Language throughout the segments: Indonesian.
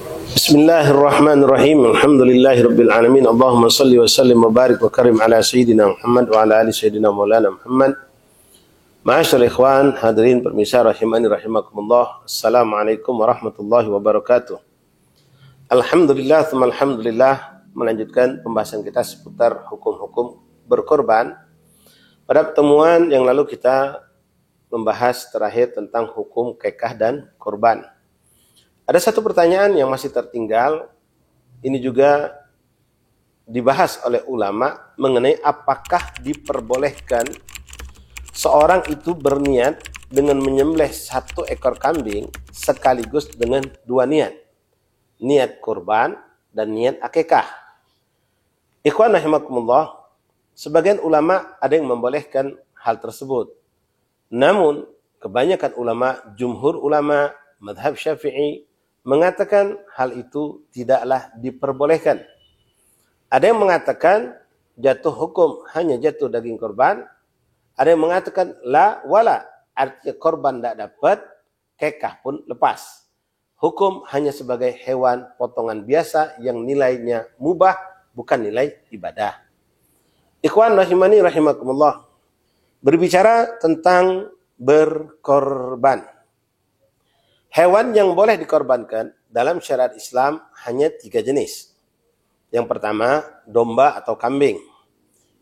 Bismillahirrahmanirrahim. Alhamdulillahirabbil alamin. Allahumma shalli wa sallim wa barik wa karim ala sayyidina Muhammad wa ala ali sayyidina Maulana Muhammad. Ma'asyiral ikhwan, hadirin pemirsa rahimani rahimakumullah. Assalamualaikum warahmatullahi wabarakatuh. Alhamdulillah, tsumma alhamdulillah, melanjutkan pembahasan kita seputar hukum-hukum berkorban. Pada pertemuan yang lalu kita membahas terakhir tentang hukum kekah dan korban. Ada satu pertanyaan yang masih tertinggal, ini juga dibahas oleh ulama mengenai apakah diperbolehkan seorang itu berniat dengan menyembelih satu ekor kambing sekaligus dengan dua niat. Niat kurban dan niat akikah. Ikhwan rahimakumullah, sebagian ulama ada yang membolehkan hal tersebut. Namun, kebanyakan ulama, jumhur ulama, madhab syafi'i, mengatakan hal itu tidaklah diperbolehkan. Ada yang mengatakan jatuh hukum hanya jatuh daging korban. Ada yang mengatakan la wala, artinya korban tidak dapat, kekah pun lepas. Hukum hanya sebagai hewan potongan biasa yang nilainya mubah, bukan nilai ibadah. Ikhwan rahimani rahimakumullah, berbicara tentang berkorban. Hewan yang boleh dikorbankan dalam syariat Islam hanya 3 jenis. Yang pertama, domba atau kambing.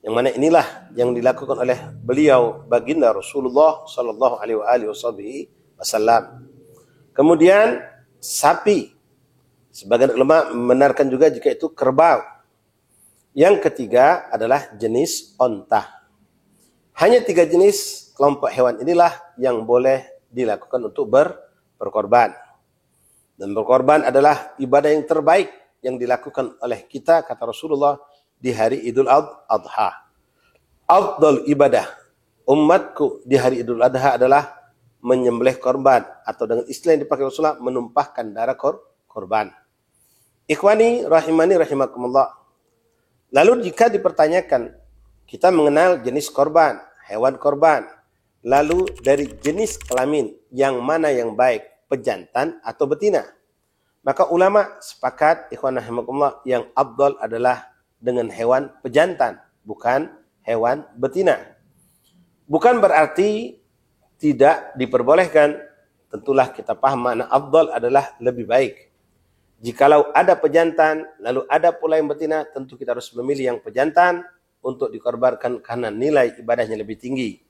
Yang mana inilah yang dilakukan oleh beliau baginda Rasulullah sallallahu alaihi wasallam. Kemudian sapi. Sebagian ulama membenarkan juga jika itu kerbau. Yang ketiga adalah jenis onta. Hanya 3 jenis kelompok hewan inilah yang boleh dilakukan untuk berkorban. Dan berkorban adalah ibadah yang terbaik yang dilakukan oleh kita, kata Rasulullah, di hari Idul Adha. Afdal ibadah umatku di hari Idul Adha adalah menyembelih korban, atau dengan istilah yang dipakai Rasulullah, menumpahkan darah korban. Ikhwani rahimani rahimakumullah. Lalu jika dipertanyakan, kita mengenal jenis korban, hewan korban. Lalu dari jenis kelamin, yang mana yang baik, pejantan atau betina? Maka ulama sepakat, ikhwan rahimakumullah, yang afdal adalah dengan hewan pejantan, bukan hewan betina. Bukan berarti tidak diperbolehkan. Tentulah kita paham makna afdal adalah lebih baik. Jikalau ada pejantan, lalu ada pula yang betina, tentu kita harus memilih yang pejantan untuk dikorbankan karena nilai ibadahnya lebih tinggi.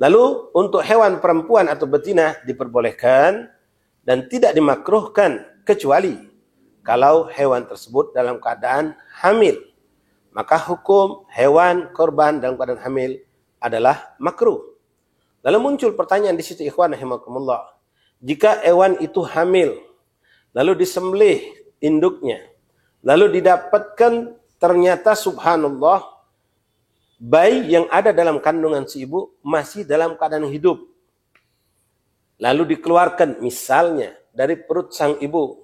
Lalu untuk hewan perempuan atau betina diperbolehkan dan tidak dimakruhkan kecuali kalau hewan tersebut dalam keadaan hamil. Maka hukum hewan korban dalam keadaan hamil adalah makruh. Lalu muncul pertanyaan di situ, ikhwan rahimakumullah. Jika hewan itu hamil, lalu disembelih induknya, lalu didapatkan ternyata subhanallah bayi yang ada dalam kandungan si ibu masih dalam keadaan hidup. Lalu dikeluarkan misalnya dari perut sang ibu.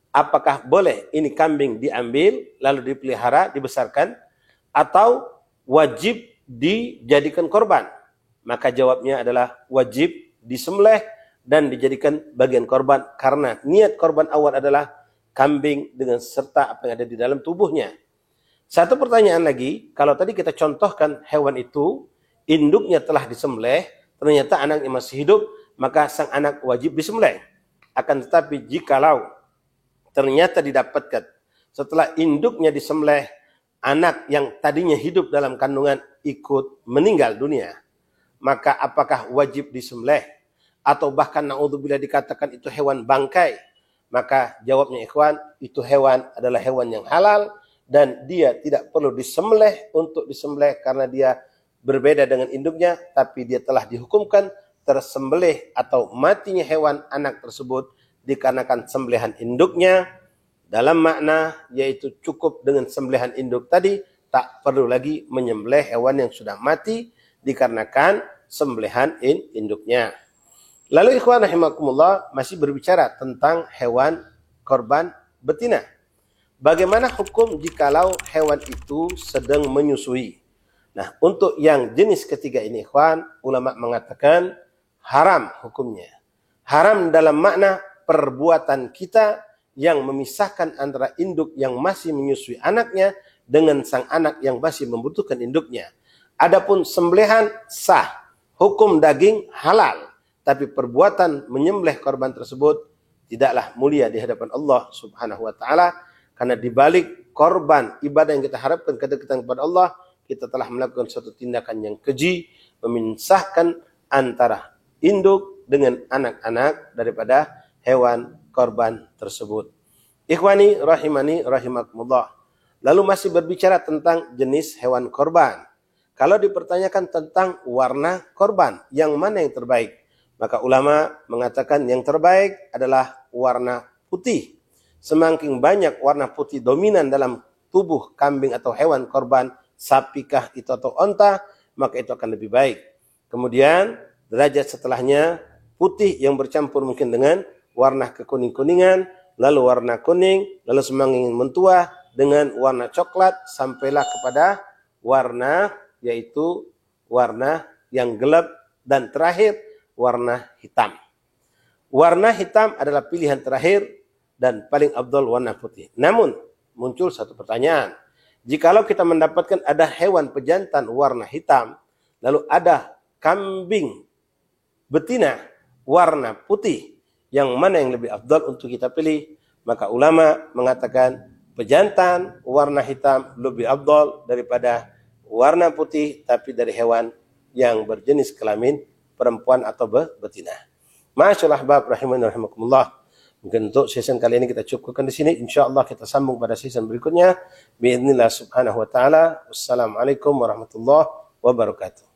Apakah boleh ini kambing diambil, lalu dipelihara, dibesarkan, atau wajib dijadikan korban? Maka jawabnya adalah wajib disembelih dan dijadikan bagian korban. Karena niat korban awal adalah kambing dengan serta apa yang ada di dalam tubuhnya. Satu pertanyaan lagi, kalau tadi kita contohkan hewan itu, induknya telah disembelih, ternyata anaknya masih hidup, maka sang anak wajib disembelih. Akan tetapi jikalau ternyata didapatkan setelah induknya disembelih, anak yang tadinya hidup dalam kandungan ikut meninggal dunia, maka apakah wajib disembelih? Atau bahkan naudzubillah dikatakan itu hewan bangkai? Maka jawabnya ikhwan, itu hewan adalah hewan yang halal, dan dia tidak perlu disembelih untuk disembelih karena dia berbeda dengan induknya, tapi dia telah dihukumkan tersembelih atau matinya hewan anak tersebut dikarenakan sembelihan induknya, dalam makna yaitu cukup dengan sembelihan induk tadi, tak perlu lagi menyembelih hewan yang sudah mati dikarenakan sembelihan induknya. Lalu ikhwan rahimakumullah, masih berbicara tentang hewan korban betina. Bagaimana hukum jikalau hewan itu sedang menyusui? Nah, untuk yang jenis ketiga ini ikhwan, ulama mengatakan haram hukumnya. Haram dalam makna perbuatan kita yang memisahkan antara induk yang masih menyusui anaknya dengan sang anak yang masih membutuhkan induknya. Adapun sembelihan sah, hukum daging halal, tapi perbuatan menyembelih korban tersebut tidaklah mulia di hadapan Allah Subhanahu wa taala, karena di balik korban ibadah yang kita harapkan kedekatan kepada Allah, kita telah melakukan suatu tindakan yang keji, memisahkan antara induk dengan anak-anak daripada hewan korban tersebut. Ikhwani rahimani rahimakumullah. Lalu masih berbicara tentang jenis hewan korban. Kalau dipertanyakan tentang warna korban, yang mana yang terbaik? Maka ulama mengatakan yang terbaik adalah warna putih. Semakin banyak warna putih dominan dalam tubuh kambing atau hewan korban, sapikah itu atau onta, maka itu akan lebih baik. Kemudian derajat setelahnya putih yang bercampur mungkin dengan warna kekuning-kuningan, lalu warna kuning, lalu semakin mentua dengan warna coklat, sampailah kepada warna yaitu warna yang gelap, dan terakhir warna hitam. Warna hitam adalah pilihan terakhir dan paling afdal warna putih. Namun muncul satu pertanyaan. Jikalau kita mendapatkan ada hewan pejantan warna hitam, lalu ada kambing betina warna putih, yang mana yang lebih afdal untuk kita pilih? Maka ulama mengatakan pejantan warna hitam lebih afdal daripada warna putih tapi dari hewan yang berjenis kelamin perempuan atau betina. Masyaallah ahbab rahimani rahimakumullah. Mungkin untuk season kali ini kita cukupkan di sini. Insyaallah kita sambung pada season berikutnya. Biidznillah subhanahu wa taala. Wassalamualaikum warahmatullahi wabarakatuh.